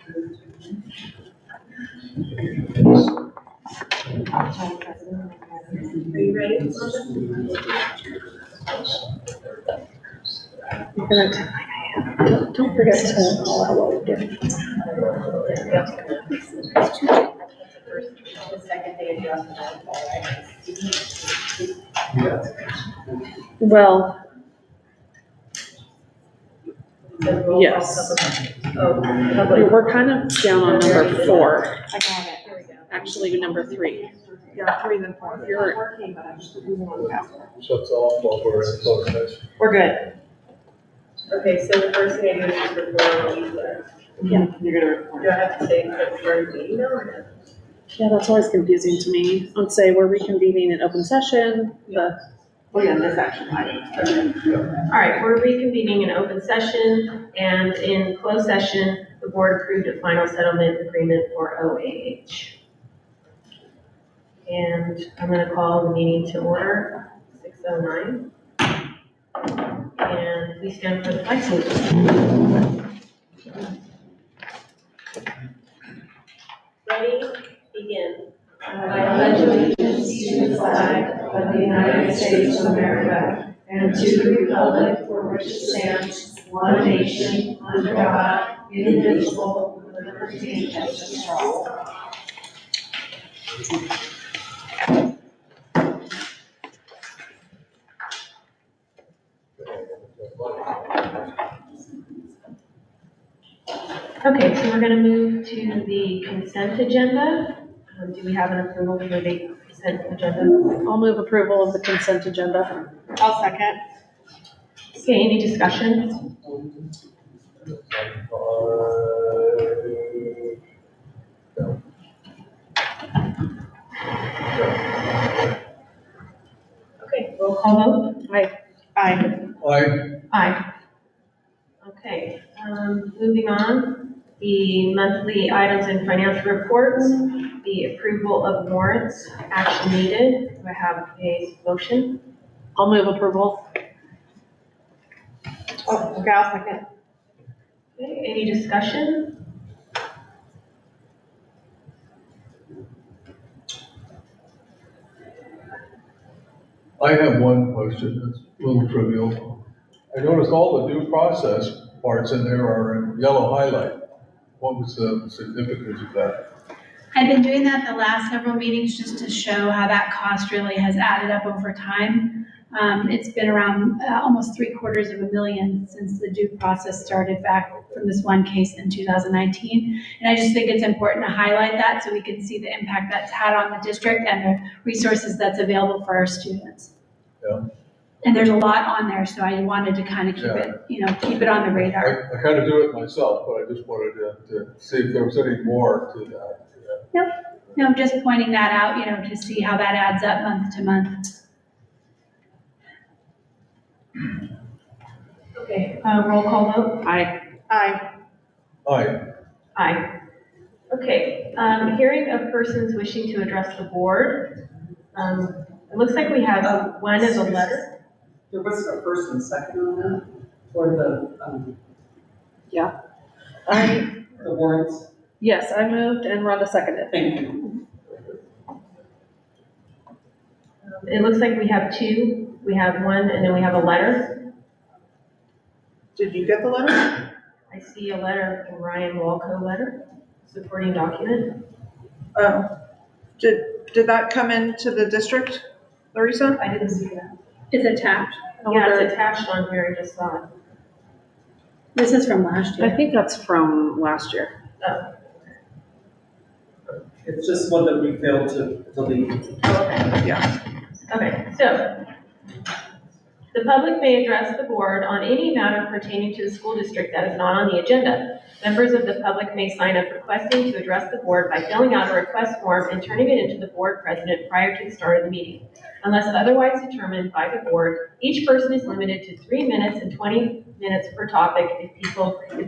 Are you ready? Don't forget to call out what we're doing. The second day adjustment. Well, yes. Oh, public. We're kind of down on number 4. I got it. Here we go. Actually, number 3. Yeah, 3 then 4. You're, So it's all while we're in closed session. We're good. Okay, so the first thing I do is just report on these. Yeah, you're gonna report. Do I have to say that we're in the email or no? yeah, that's always confusing to me. Let's say we're reconvening an open session, Oh, yeah, this action item. All right, we're reconvening an open session, and in closed session, the board approved a final settlement agreement for OAH. And I'm gonna call the meeting to order, 6:09. And please stand for the flag salute. Ready, begin. I pledge allegiance to the flag of the United States of America and to the republic for which it stands, one nation, under God, indivisible, with liberty and justice for all. Okay, so we're gonna move to the consent agenda. Do we have an approval for the consent agenda? I'll move approval of the consent agenda. I'll second. Okay, any discussion? Okay, roll call vote. Aye. Aye. Okay, moving on, the monthly items and financial reports, the approval of warrants, action needed. Do I have a motion? I'll move approval. Oh, okay, I'll second. Okay, any discussion? I have one question that's a little trivial. I noticed all the due process parts in there are in yellow highlight. What was the significance of that? I've been doing that the last several meetings just to show how that cost really has added up over time. It's been around almost $750,000 since the due process started back from this one case in 2019. And I just think it's important to highlight that so we can see the impact that's had on the district and the resources that's available for our students. Yeah. And there's a lot on there, so I wanted to kind of keep it, keep it on the radar. I kind of do it myself, but I just wanted to see if there was any more to that. No, just pointing that out, to see how that adds up month to month. Okay, roll call vote. Aye. Aye. Aye. Aye. Okay, hearing of persons wishing to address the board. It looks like we have one as a letter. There wasn't a first and second on that for the the warrants. Yes, I moved and Rhonda seconded. Thank you. It looks like we have two. We have one and then we have a letter. Did you get the letter? I see a letter from Ryan Walco letter, supporting document. Oh, did that come into the district, Larissa? I didn't see that. It's attached. Yeah, it's attached on here, I just saw it. This is from last I year. think that's from last year. Oh, It's just one that we failed to delete. okay. Yeah. Okay, so the public may address the board on any matter pertaining to the school district that is not on the agenda. Members of the public may sign up requesting to address the board by filling out a request form and turning it into the board president prior to the start of the meeting. Unless otherwise determined by the board, each person is limited to 3 minutes and 20 minutes per topic if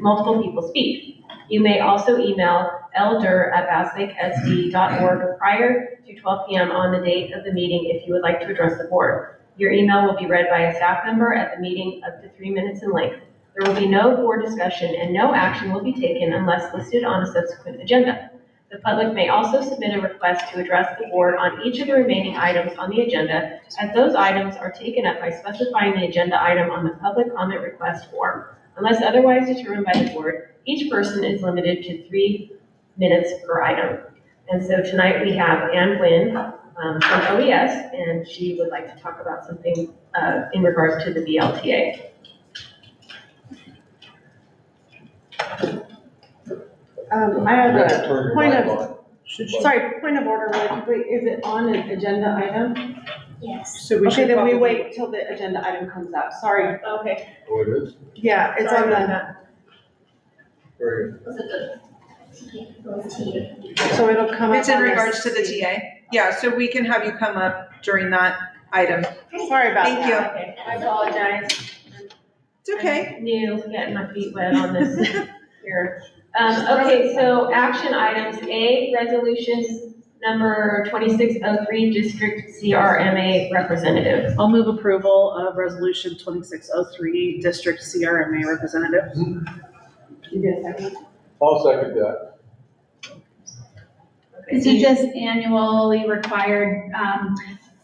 multiple people speak. You may also email elder@bassatecsd.org prior to 12 p.m. on the date of the meeting if you would like to address the board. Your email will be read by a staff member at the meeting up to 3 minutes in length. There will be no board discussion and no action will be taken unless listed on a subsequent agenda. The public may also submit a request to address the board on each of the remaining items on the agenda, as those items are taken up by specifying the agenda item on the public comment request form. Unless otherwise determined by the board, each person is limited to 3 minutes per item. And so tonight we have Ann Gwynn from OES, and she would like to talk about something in regards to the BLTA. I have Turn a your point mic of, on. point of order really quickly. Is it on an agenda item? Yes. So we Okay, should then we probably. wait till the agenda item comes up. Sorry. Okay. Oh, it is? Yeah, it's Sorry on about the, that. Very good. so it'll come up. It's in on the regards to the screen. TA. Yeah, so we can have you come up during that item. Sorry about Thank you. that. Okay, I apologize. It's okay. I'm new, getting my feet wet on this here. Okay, so action items, A, resolution number 2603, district CRMA representative. I'll move approval of resolution 2603, district CRMA representative. You did a second. I'll second that. This is just annually required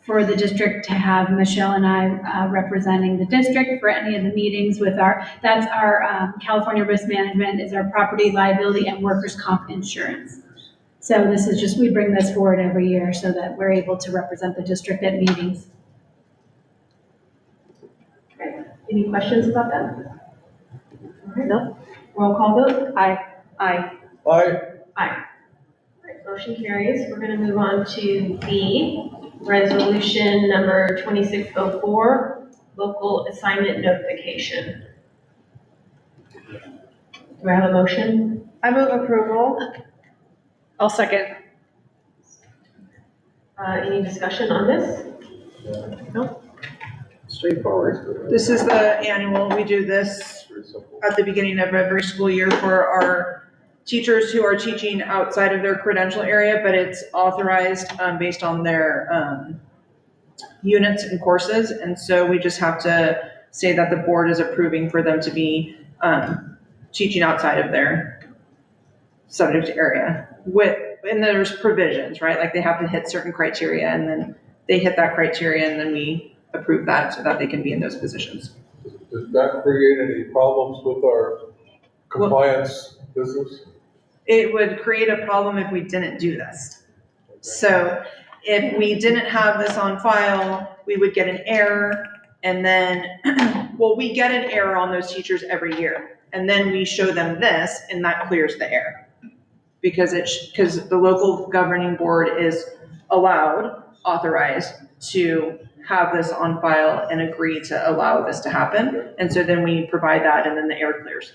for the district to have Michelle and I representing the district for any of the meetings with that's our California Risk Management, is our property liability and workers' comp insurance. So this is just, we bring this forward every year so that we're able to represent the district at meetings. Any questions about that? No. Roll call vote? Aye. Aye. Aye. All right, motion carries. We're gonna move on to B, resolution number 2604, local assignment notification. Do I have a motion? I move approval. I'll second. Any discussion on this? Straightforward. This is the annual, we do this Very simple. at the beginning of every school year for our teachers who are teaching outside of their credential area, but it's authorized based on their units and courses. And so we just have to say that the board is approving for them to be teaching outside of their subject area. And there's provisions, right? Like they have to hit certain criteria and then they hit that criteria and then we approve that so that they can be in those positions. Does that create any problems with our compliance business? It would create a problem if we didn't do this. So if we didn't have this on file, we would get an error and then, well, we get an error on those teachers every year. And then we show them this and that clears the error. Because the local governing board is authorized to have this on file and agree to allow this to happen. And so then we provide that and then the error clears.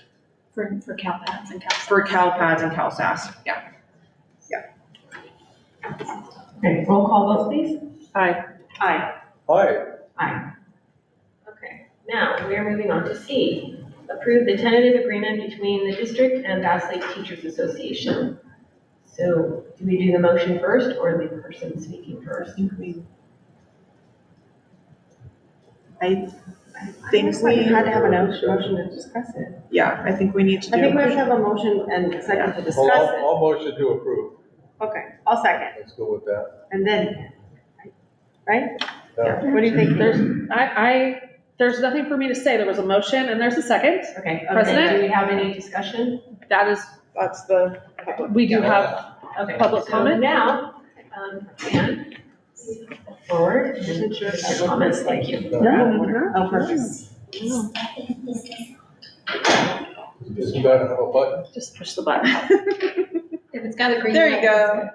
For CalPads and CalSAS. For CalPads and CalSAS, yeah. Okay, roll call vote, please. Aye. Aye. Aye. Aye. Okay, now we are moving on to C. Approve the tentative agreement between the district and Bass Lake Teachers Association. So do we do the motion first or the person speaking first? I think We we, had to have a motion to discuss it. yeah, I think we need to I think we do, have to have a motion and a second to Well, discuss it. I'll motion to approve. Okay, I'll second. Let's go with that. And then, right? Yeah. What do you think? There's nothing for me to say. There was a motion and there's a second. Okay, President? do we have any discussion? That is, that's the, we do have Okay. Public comment? So now, Ann, forward, and your comments, thank you. Oh, perfect. You gotta have a button. just push the button. If it's got a green. there you go.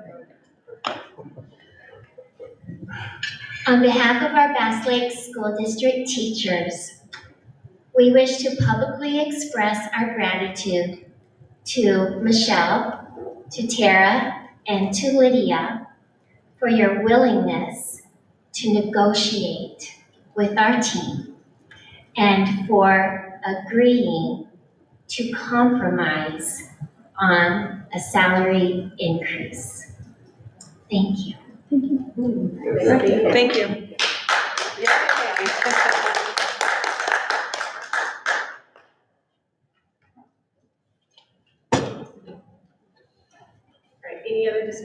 On behalf of our Bass Lake School District teachers, we wish to publicly express our gratitude to Michelle, to Tara, and to Lydia for your willingness to negotiate with our team and for agreeing to compromise on a salary increase. Thank you. Thank you.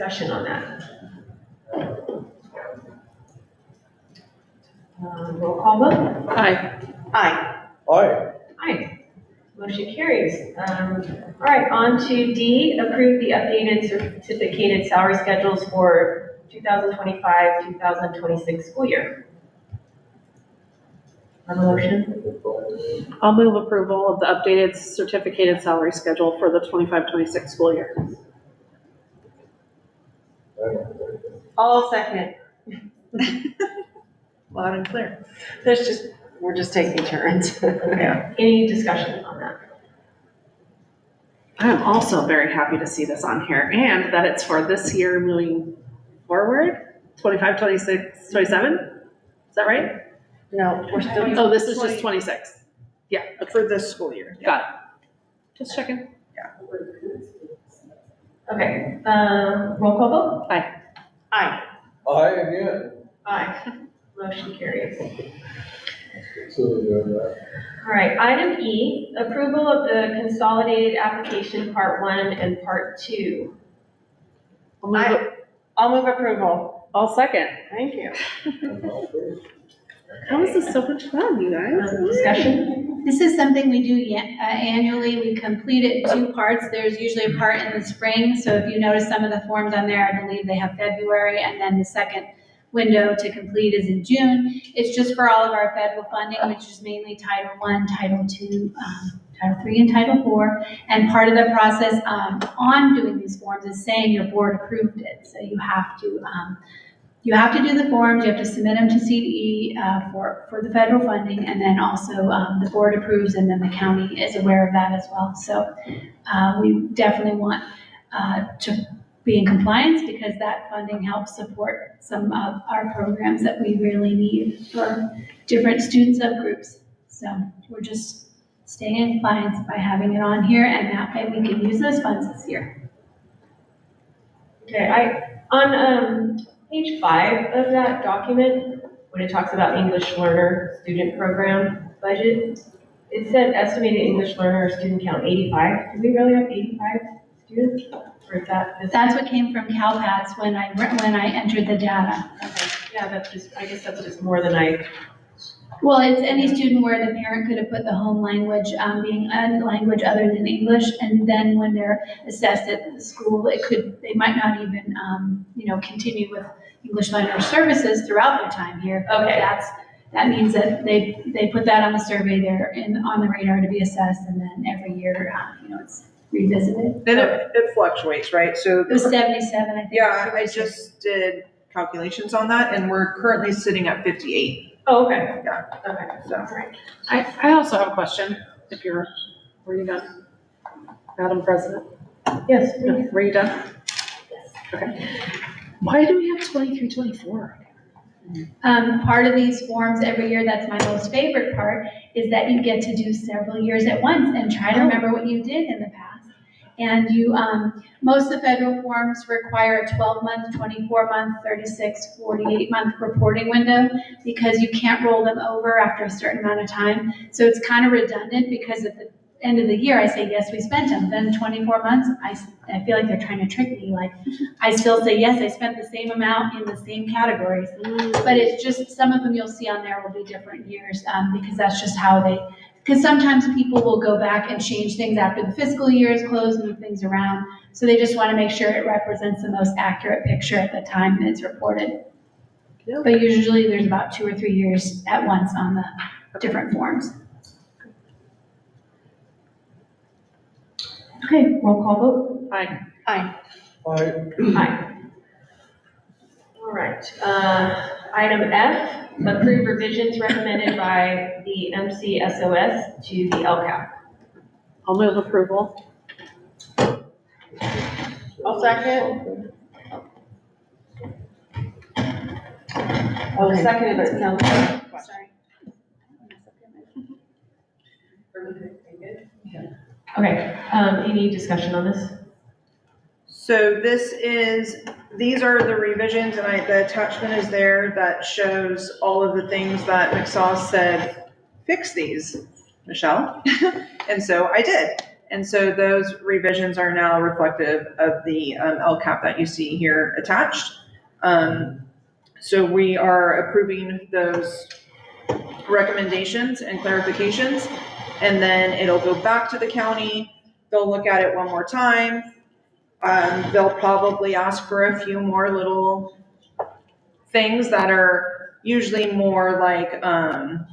discussion on that? Roll call vote? Aye. Aye. Aye. Aye. Motion carries. All right, on to D, approve the updated certificated salary schedules for 2025, 2026 school year. Have a motion? I'll move approval of the updated certificated salary schedule for the 25-26 school year. All second. Loud and clear. We're just taking turns. Yeah. Any discussion on that? I'm also very happy to see this on here and that it's for this year moving forward, 25, 26, 27? Is that right? No, we're still. Oh, this is just 26. Yeah, For this school year. got it. Just checking. Okay, roll call vote? Aye. Aye again. Aye. Motion carries. So, All right, item E, approval of the consolidated application part 1 and part 2. I'll move approval. I'll second. Thank you. How is this so much fun, you guys? Discussion? This is something we do annually. We complete it in 2 parts. There's usually a part in the spring. So if you notice some of the forms on there, I believe they have February, and then the second window to complete is in June. It's just for all of our federal funding, which is mainly Title I, Title II, Title III, and Title IV. And part of the process on doing these forms is saying your board approved it. So you have to do the forms, you have to submit them to CDE for the federal funding, and then also the board approves, and then the county is aware of that as well. So we definitely want to be in compliance because that funding helps support some of our programs that we really need for different student subgroups. So we're just staying in compliance by having it on here, and that way we can use those funds this year. Okay, on page 5 of that document, when it talks about English learner student program budget, it said estimated English learner student count 85. Do we really have 85 students? Or is that just? That's what came from CalPATS when I entered the data. Okay, yeah, I guess that's just more than I. Well, it's any student where the parent could have put the home language being a language other than English, and then when they're assessed at the school, they might not even, continue with English language services throughout their time here. Okay. That means that they put that on the survey, they're on the radar to be assessed, and then every year, it's revisited. Then it fluctuates, right? So, It was 77, I think. yeah, I just did calculations on that and we're currently sitting at 58. Oh, okay. Yeah. Okay, So, all right. I also have a question, were you done? Madam President? Yes, No, please. were you done? Okay. Why do we have 23, 24? Part of these forms every year, that's my most favorite part, is that you get to do several years at once and try to remember what you did in the past. And most of the federal forms require a 12-month, 24-month, 36, 48-month reporting window because you can't roll them over after a certain amount of time. So it's kind of redundant because at the end of the year, I say, yes, we spent them. Then 24 months, I feel like they're trying to trick me. Like, I still say, yes, I spent the same amount in the same categories. But it's just, some of them you'll see on there will be different years because that's just how because sometimes people will go back and change things after the fiscal year is closed, move things around. So they just want to make sure it represents the most accurate picture at the time that it's reported. But usually there's about 2 or 3 years at once on the different forms. Okay, roll call vote? Aye. Aye. Aye. All right, item F, approve revisions recommended by the MCSOS to the LCAP. I'll move approval. I'll second. Oh, seconded by Councilor. Sorry. Okay, any discussion on this? So these are the revisions and the attachment is there that shows all of the things that McSauce said, fix these, Michelle. And so I did. And so those revisions are now reflective of the LCAP that you see here attached. So we are approving those recommendations and clarifications, and then it'll go back to the county. They'll look at it one more time. They'll probably ask for a few more little things that are usually more like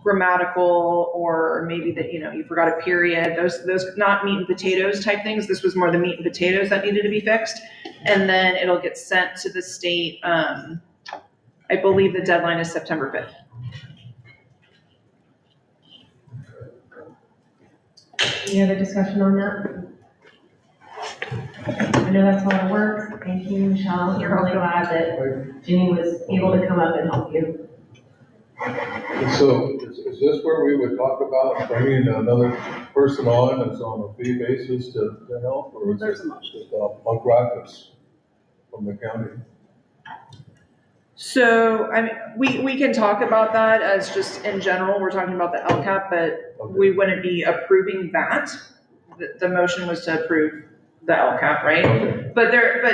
grammatical, or maybe that, you forgot a period, those not meat and potatoes type things. This was more the meat and potatoes that needed to be fixed. And then it'll get sent to the state. I believe the deadline is September 5th. Any other discussion on that? I know that's a lot of work. Thank you, Michelle. You're really glad that Ginny was able to come up and help you. So is this where we would talk about bringing another person on that's on a fee basis to help, or is it just a practice from the county? So, I mean, we can talk about that as just in general, we're talking about the LCAP, but we wouldn't be approving that. The motion was to approve the LCAP, right? Okay. But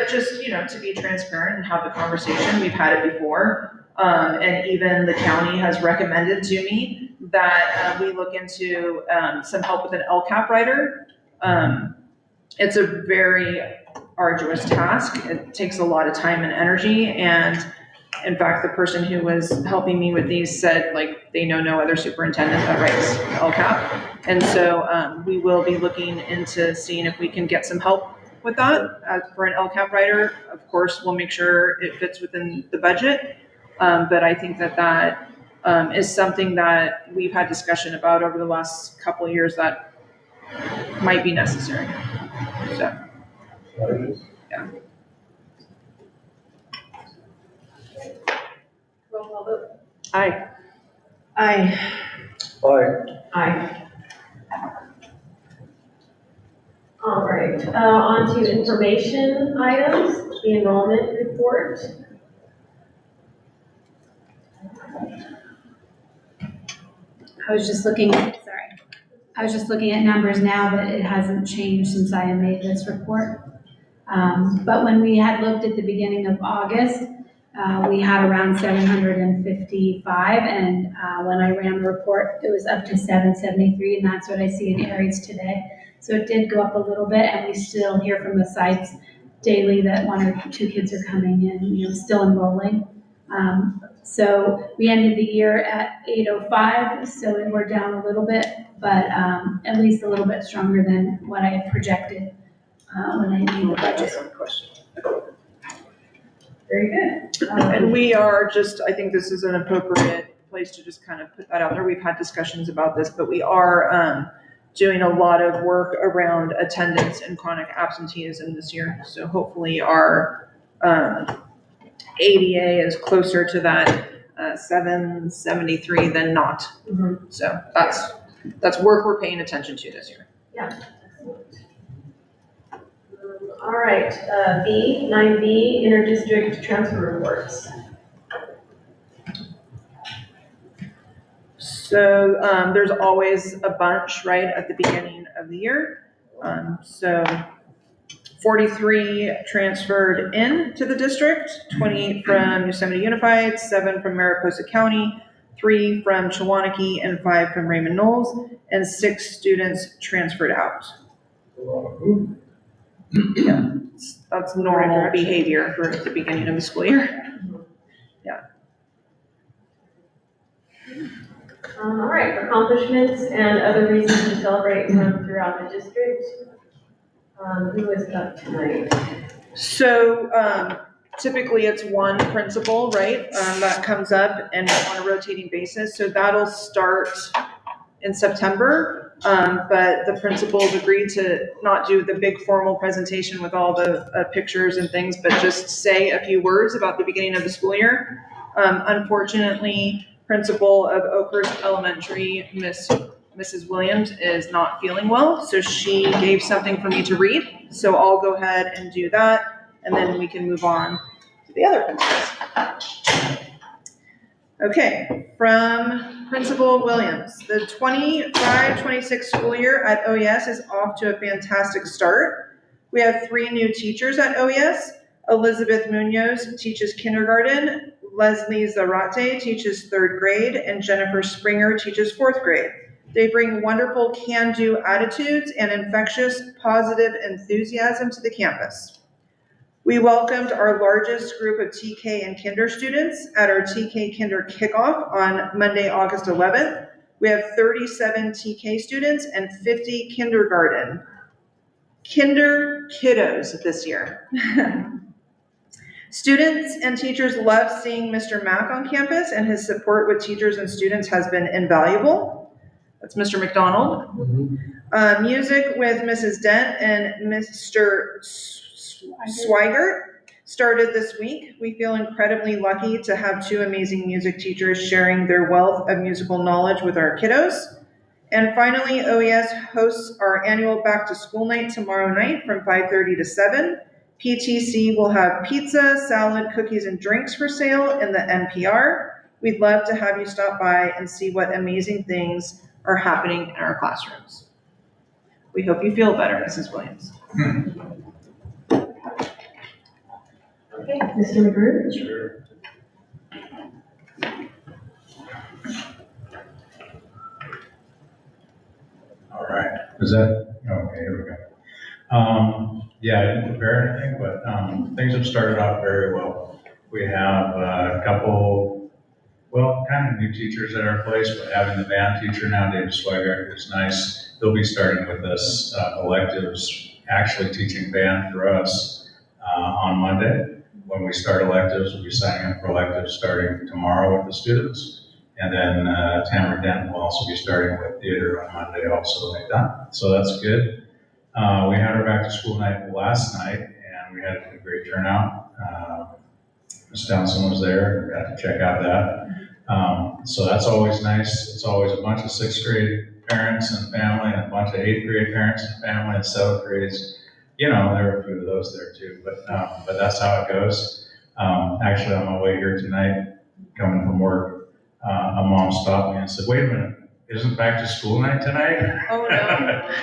just, to be transparent and have the conversation, we've had it before. And even the county has recommended to me that we look into some help with an LCAP writer. It's a very arduous task. It takes a lot of time and energy, and in fact, the person who was helping me with these said, they know no other superintendent that writes LCAP. And so we will be looking into seeing if we can get some help with that for an LCAP writer. Of course, we'll make sure it fits within the budget. But I think that is something that we've had discussion about over the last couple of years that might be necessary. So, yeah. Roll call vote. Aye. Aye. Aye. All right, on to information items, the enrollment report. I was just looking at numbers now, but it hasn't changed since I made this report. But when we had looked at the beginning of August, we had around 755, and when I ran the report, it was up to 773, and that's what I see in Aries today. So it did go up a little bit, and we still hear from the sites daily that 1 or 2 kids are coming in, still enrolling. So we ended the year at 805, so we're down a little bit, but at least a little bit stronger than what I had projected when I made the budget. Very good. And we are I think this is an appropriate place to just kind of put that out there. We've had discussions about this, but we are doing a lot of work around attendance and chronic absenteeism this year. So hopefully our ADA is closer to that 773 than not. Mhm. So that's work we're paying attention to this year. Yeah. All right, 9B, interdistrict transfer reports. So there's always a bunch, right, at the beginning of the year. So 43 transferred in to the district, 28 from Yosemite Unified, 7 from Mariposa County, 3 from Chewoniki, and 5 from Raymond Knowles, and 6 students transferred out. Yeah, that's normal behavior for the beginning of the school year. Yeah. All right, accomplishments and other reasons to celebrate from throughout the district. Who is up tonight? So typically it's one principal, right, that comes up and on a rotating basis. So that'll start in September. But the principals agreed to not do the big formal presentation with all the pictures and things, but just say a few words about the beginning of the school year. Unfortunately, principal of Oakhurst Elementary, Mrs. Williams, is not feeling well, so she gave something for me to read. So I'll go ahead and do that, and then we can move on to the other principals. Okay, from Principal Williams, the 25-26 school year at OES is off to a fantastic start. We have 3 new teachers at OES. Elizabeth Munoz teaches kindergarten, Leslie Zarate teaches 3rd grade, and Jennifer Springer teaches 4th grade. They bring wonderful can-do attitudes and infectious positive enthusiasm to the campus. We welcomed our largest group of TK and Kinder students at our TK Kinder kickoff on Monday, August 11th. We have 37 TK students and 50 kindergarten Kinder kiddos this year. Students and teachers love seeing Mr. Mack on campus, and his support with teachers and students has been invaluable. That's Mr. McDonald. Music with Mrs. Dent and Mr. Swigert started this week. We feel incredibly lucky to have 2 amazing music teachers sharing their wealth of musical knowledge with our kiddos. And finally, OES hosts our annual back to school night tomorrow night from 5:30 to 7. PTC will have pizza, salad, cookies, and drinks for sale in the NPR. We'd love to have you stop by and see what amazing things are happening in our classrooms. We hope you feel better, Mrs. Williams. Okay, Mr. McGrew? Sure. All right, is that, okay, here we go. Yeah, I didn't prepare anything, but things have started off very well. We have a couple, well, kind of new teachers at our place, but having the band teacher now, David Swigert, is nice. He'll be starting with us electives, actually teaching band for us on Monday. When we start electives, we'll be signing up for electives starting tomorrow with the students. And then Tamara Dent will also be starting with theater on Monday also like that. So that's good. We had our back to school night last night and we had a great turnout. Ms. Townsend was there, got to check out that. So that's always nice. It's always a bunch of 6th grade parents and family and a bunch of 8th grade parents and family and 7th grades. You know, there were a few of those there too, but that's how it goes. Actually, on my way here tonight, coming from work, a mom stopped me and said, "Wait a minute, isn't back to school night tonight?" Oh, no.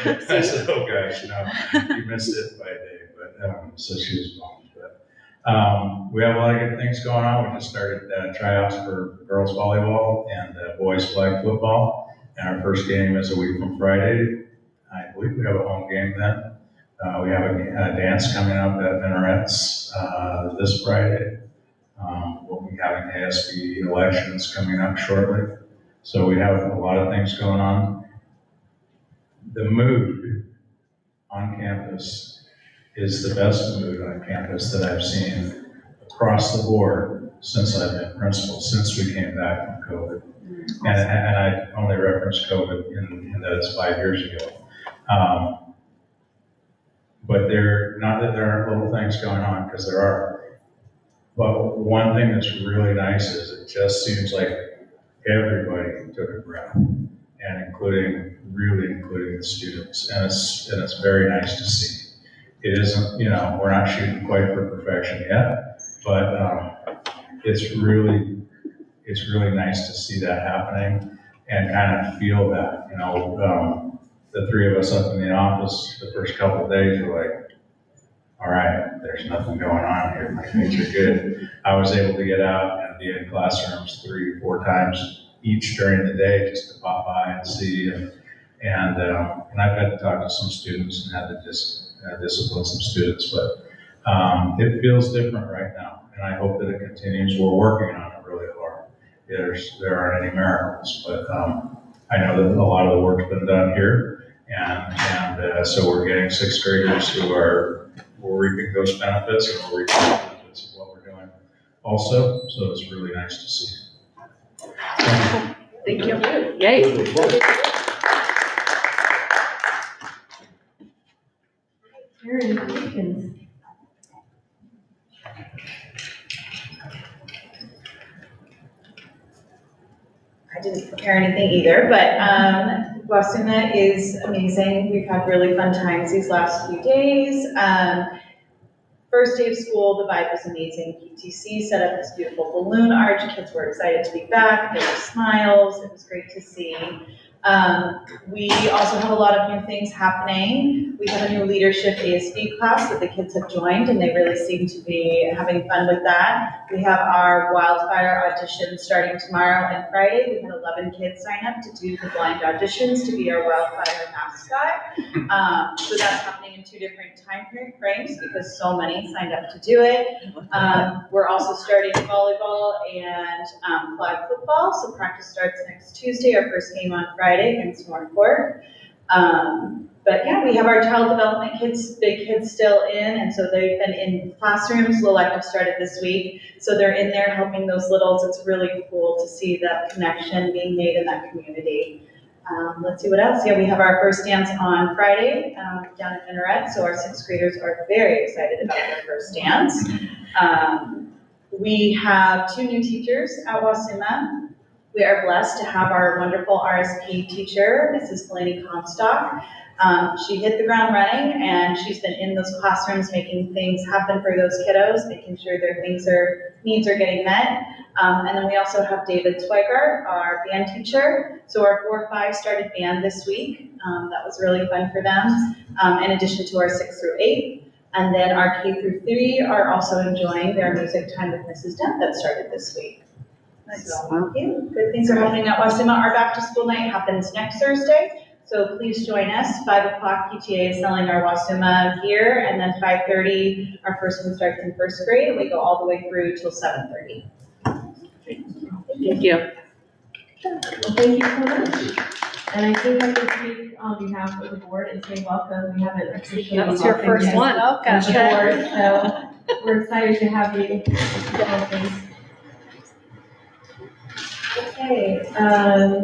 I said, "Oh gosh, no, you missed it by a day." But so she was bummed. But we have a lot of good things going on. We just started tryouts for girls volleyball and boys flag football. And our first game is a week from Friday. I believe we have a home game then. We have a dance coming up at Minarets this Friday. We'll be having ASB elections coming up shortly. So we have a lot of things going on. The mood on campus is the best mood on campus that I've seen across the board since I've been principal, since we came back from COVID. And I only reference COVID in that it's 5 years ago. But not that there aren't little things going on, because there are. But one thing that's really nice is it just seems like everybody took a breath, and including the students, and it's very nice to see. It isn't, we're not shooting quite for perfection yet, but it's really nice to see that happening and kind of feel that, the 3 of us up in the office the first couple of days were like, all right, there's nothing going on here, things are good. I was able to get out and be in classrooms 3 or 4 times each during the day just to pop by and see, and I've had to talk to some students and had to discipline some students, but it feels different right now, and I hope that it continues. We're working on it really hard. There aren't any miracles, but I know that a lot of the work's been done here, and so we're getting 6th graders who are reaping those benefits, and we're reaping the benefits of what we're doing also, so it's really nice to see. Thank you. Yay. Erin, questions? I didn't prepare anything either, but Wasuna is amazing. We've had really fun times these last few days. first day of school, the vibe was amazing. PTC set up this beautiful balloon arch. Kids were excited to be back. There were smiles. It was great to see. We also have a lot of new things happening. We have a new leadership ASB class that the kids have joined, and they really seem to be having fun with that. We have our wildfire audition starting tomorrow and Friday. We had 11 kids sign up to do the blind auditions to be our wildfire mascot. So that's happening in 2 different time frames because so many signed up to do it. We're also starting volleyball and flag football. So practice starts next Tuesday, our first game on Friday against Northport. But yeah, we have our child development kids, big kids still in, and so they've been in classrooms. Elective started this week, so they're in there helping those littles. It's really cool to see that connection being made in that community. Let's see what else. Yeah, we have our first dance on Friday down at Minaret, so our 6th graders are very excited about their first dance. We have 2 new teachers at Wasuma. We are blessed to have our wonderful RSP teacher, Mrs. Delaney Comstock. She hit the ground running, and she's been in those classrooms making things happen for those kiddos, making sure their needs are getting met. And then we also have David Zweigart, our band teacher. So our 4-5 started band this week. That was really fun for them, in addition to our 6 through 8. And then our K through 3 are also enjoying their music time with Mrs. Dent that started this week. Nice. So, thank you. Good things are happening at Wasuma. Our back to school night happens next Thursday. So please join us. 5 o'clock, PTA is selling our Wasuma gear, and then 5:30, our first one starts in 1st grade, and we go all the way through till 7:30. Thank you. Well, thank you so much. And I think I can speak on behalf of the board and say welcome. We haven't officially That was your welcomed first you one. on the board, so we're excited to have you. Okay,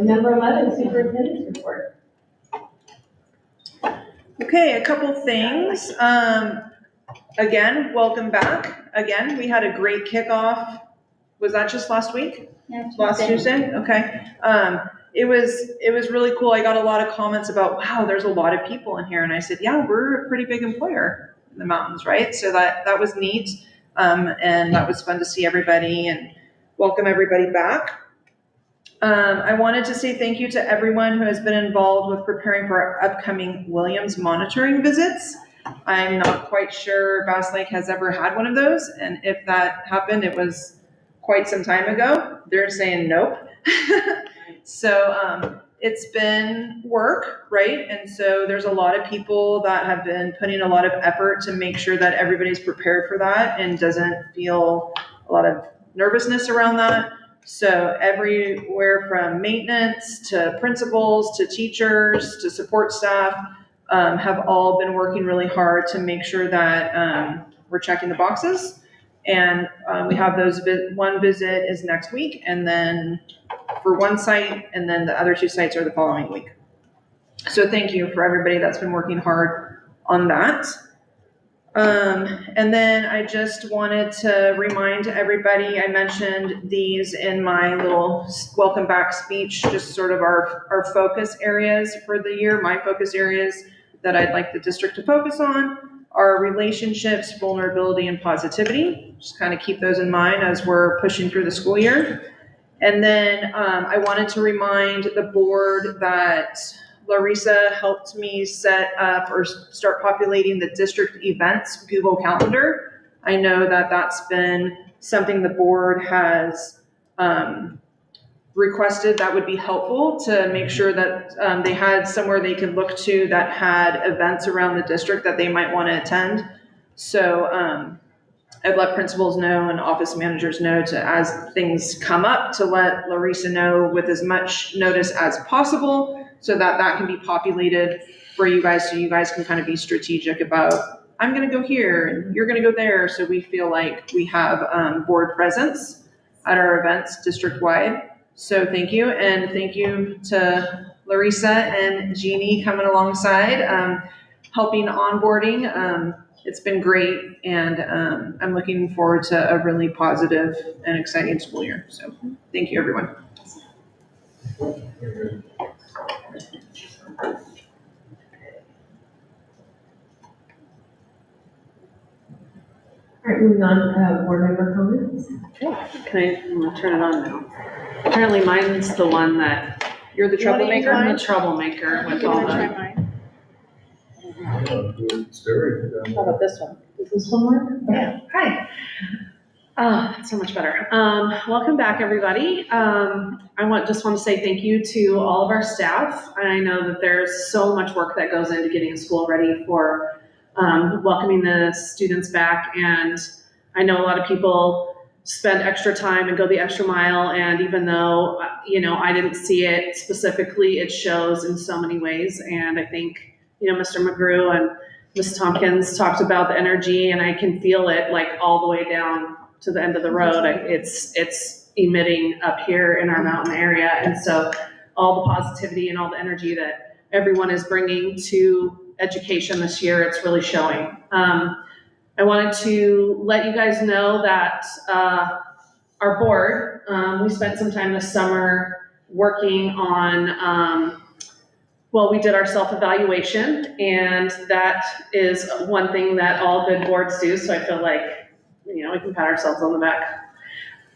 number 11, superintendent's report. Okay, a couple things. Again, welcome back. Again, we had a great kickoff. Was that just last week? Yeah, Last Tuesday? Okay. It was really cool. I got a lot of comments about, wow, there's a lot of people in here. And I said, yeah, we're a pretty big employer in the mountains, right? So that was neat. And that was fun to see everybody and welcome everybody back. I wanted to say thank you to everyone who has been involved with preparing for our upcoming Williams monitoring visits. I'm not quite sure Bass Lake has ever had one of those. And if that happened, it was quite some time ago. They're saying nope. So it's been work, right? And so there's a lot of people that have been putting a lot of effort to make sure that everybody's prepared for that and doesn't feel a lot of nervousness around that. So everywhere from maintenance to principals to teachers to support staff have all been working really hard to make sure that we're checking the boxes. And we have those, one visit is next week, and then for one site, and then the other 2 sites are the following week. So thank you for everybody that's been working hard on that. And then I just wanted to remind everybody, I mentioned these in my little welcome back speech, just sort of our focus areas for the year, my focus areas that I'd like the district to focus on are relationships, vulnerability, and positivity. Just kind of keep those in mind as we're pushing through the school year. And then I wanted to remind the board that Larissa helped me set up or start populating the district events Google Calendar. I know that that's been something the board has requested that would be helpful to make sure that they had somewhere they could look to that had events around the district that they might want to attend. So I've let principals know and office managers know to, as things come up, to let Larissa know with as much notice as possible so that that can be populated for you guys, so you guys can kind of be strategic about, I'm going to go here and you're going to go there, so we feel like we have board presence at our events district-wide. So thank you, and thank you to Larissa and Jeannie coming alongside, helping onboarding. It's been great, and I'm looking forward to a really positive and exciting school year. So thank you, everyone. All right, moving on, board member comments. I'm gonna turn it on now. Apparently mine's the one that, You're the I'm troublemaker? the troublemaker with all the. How about this one? Does this one work? Yeah. Hi. Oh, that's so much better. Welcome back, everybody. Just want to say thank you to all of our staff. I know that there's so much work that goes into getting a school ready for welcoming the students back. And I know a lot of people spend extra time and go the extra mile. And even though, I didn't see it specifically, it shows in so many ways. And I think, Mr. McGrew and Ms. Tompkins talked about the energy, and I can feel it like all the way down to the end of the road. It's emitting up here in our mountain area. And so all the positivity and all the energy that everyone is bringing to education this year, it's really showing. I wanted to let you guys know that our board, we spent some time this summer working on, we did our self-evaluation, and that is one thing that all good boards do. So I feel like, we can pat ourselves on the back.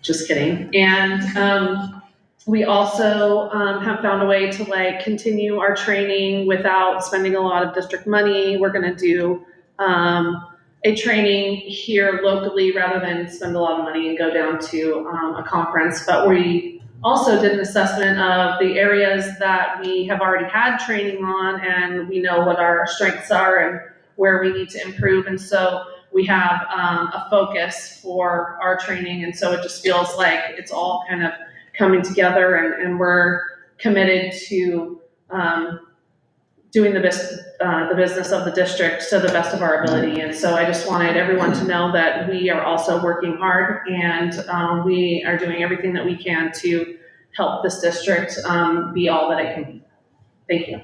Just kidding. And we also have found a way to continue our training without spending a lot of district money. We're going to do a training here locally rather than spend a lot of money and go down to a conference. But we also did an assessment of the areas that we have already had training on, and we know what our strengths are and where we need to improve. And so we have a focus for our training. And so it just feels like it's all kind of coming together, and we're committed to doing the business of the district to the best of our ability. And so I just wanted everyone to know that we are also working hard, and we are doing everything that we can to help this district be all that it can be. Thank you.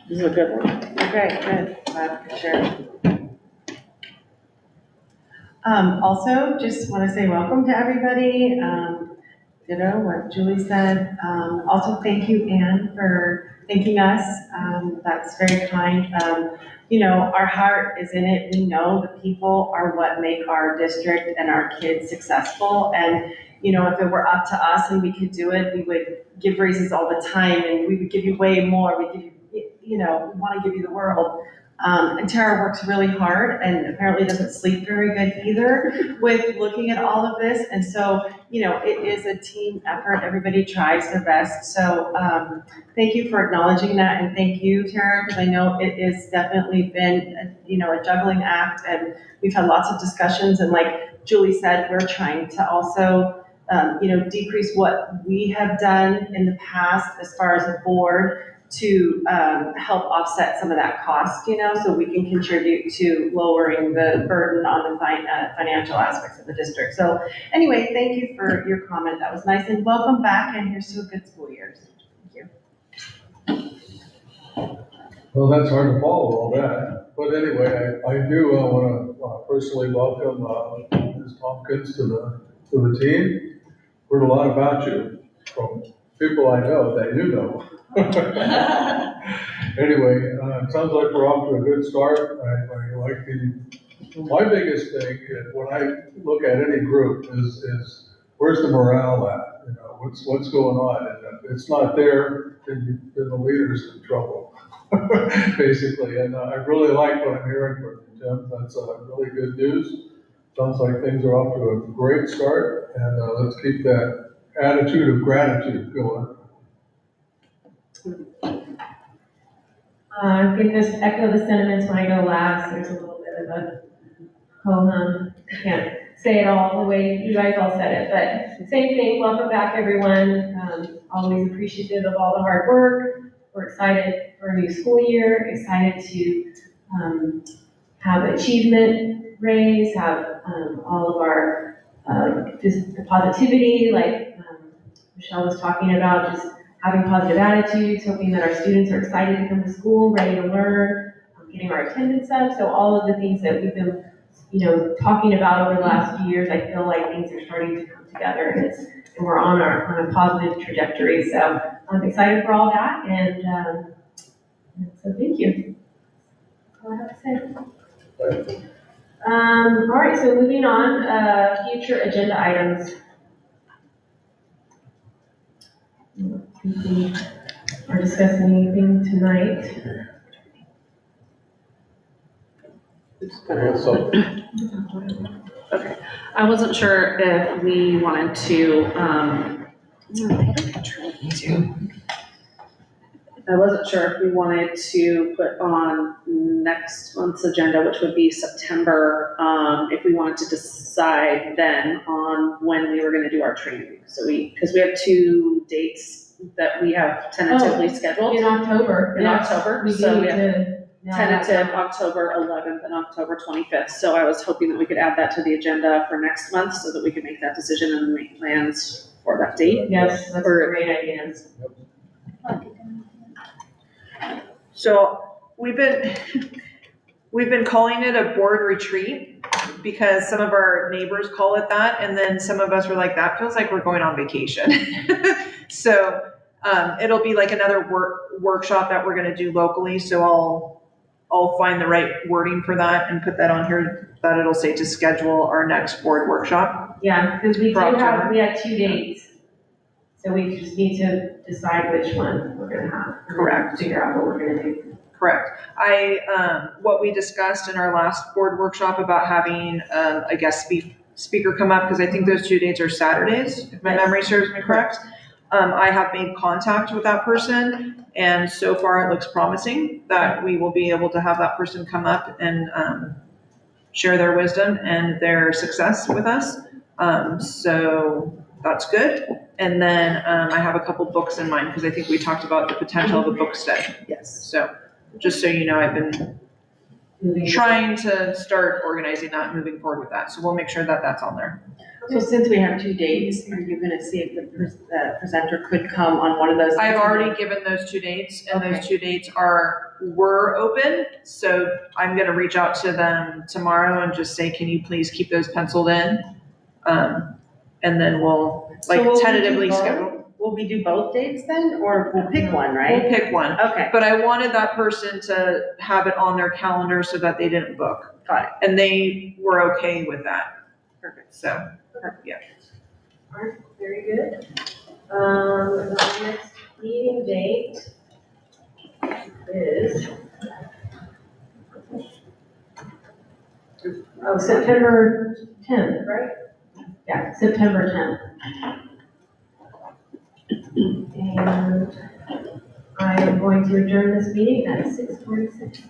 This is a good one. Okay, good. Glad to share. Also, just want to say welcome to everybody. Ditto what Julie said. Also, thank you, Anne, for thanking us. That's very kind. Our heart is in it. We know the people are what make our district and our kids successful. And, if it were up to us and we could do it, we would give raises all the time, and we would give you way more. We give you, we want to give you the world. And Tara works really hard, and apparently doesn't sleep very good either with looking at all of this. And so, it is a team effort. Everybody tries their best. So thank you for acknowledging that. And thank you, Tara, because I know it has definitely been, a juggling act, and we've had lots of discussions. And like Julie said, we're trying to also, decrease what we have done in the past as far as a board to help offset some of that cost, so we can contribute to lowering the burden on the financial aspects of the district. So anyway, thank you for your comment. That was nice, and welcome back, and here's to a good school year. Thank you. Well, that's hard to follow all that. But anyway, I do want to personally welcome Ms. Tompkins to the team. Heard a lot about you from people I know that you know. Anyway, it sounds like we're off to a good start. I like my biggest thing when I look at any group is where's the morale at? What's going on? And if it's not there, then the leader's in trouble, basically. And I really like what I'm hearing from you, Tim. That's really good news. Sounds like things are off to a great start, and let's keep that attitude of gratitude going. I'm going to just echo the sentiments when I go last. There's a little bit of a ho-hum. I can't say it all the way you guys all said it, but same thing. Welcome back, everyone. Always appreciative of all the hard work. We're excited for a new school year, excited to have achievement raise, have all of our just the positivity, like Michelle was talking about, just having positive attitudes, hoping that our students are excited to come to school, ready to learn, getting our attendance up. So all of the things that we've been, talking about over the last few years, I feel like things are starting to come together, and we're on a positive trajectory. So I'm excited for all that, and so thank you. That's all I have to say. All right, so moving on, future agenda items. If we are discussing anything tonight. So, Okay, I wasn't sure if we wanted to, I wasn't sure if we wanted to put on next month's agenda, which would be September, if we wanted to decide then on when we were gonna do our training. So because we have 2 dates that we have tentatively scheduled In October. in yes, October, We so do we need have to. nail that tentative down. October 11th and October 25th. So I was hoping that we could add that to the agenda for next month so that we could make that decision and make plans for that date. Yes, that's a Or- great idea. So we've been calling it a board retreat because some of our neighbors call it that. And then some of us were like, that feels like we're going on vacation. So it'll be like another workshop that we're gonna do locally. So I'll find the right wording for that and put that on here, that it'll say to schedule our next board workshop. Yeah, because we do For October. we have 2 dates. So we just need to decide which one we're gonna have. Correct. Figure out what we're gonna do. Correct. What we discussed in our last board workshop about having a guest speaker come up, because I think those 2 dates are Saturdays, if my memory serves me correct. I have made contact with that person, and so far it looks promising that we will be able to have that person come up and share their wisdom and their success with us. So that's good. And then I have a couple books in mind, because I think we talked about the potential of a book study. Yes. So just so you know, I've been trying to start organizing that and moving forward with that. So we'll make sure that that's on there. So since we have 2 dates, are you gonna see if the presenter could come on one of those? I've already given those 2 dates, and those 2 dates were open. So I'm gonna reach out to them tomorrow and just say, can you please keep those penciled in? And then we'll So will we do tentatively both? schedule. Will we do both dates then, or we'll pick one, We'll right? pick one. Okay, But I wanted that person to have it on their calendar so that they didn't book. got it. And they were okay with that. Perfect. So, Alright, very good. Our next meeting date is September 10th, right? Yeah, September 10th. And I am going to adjourn this meeting at 6:46.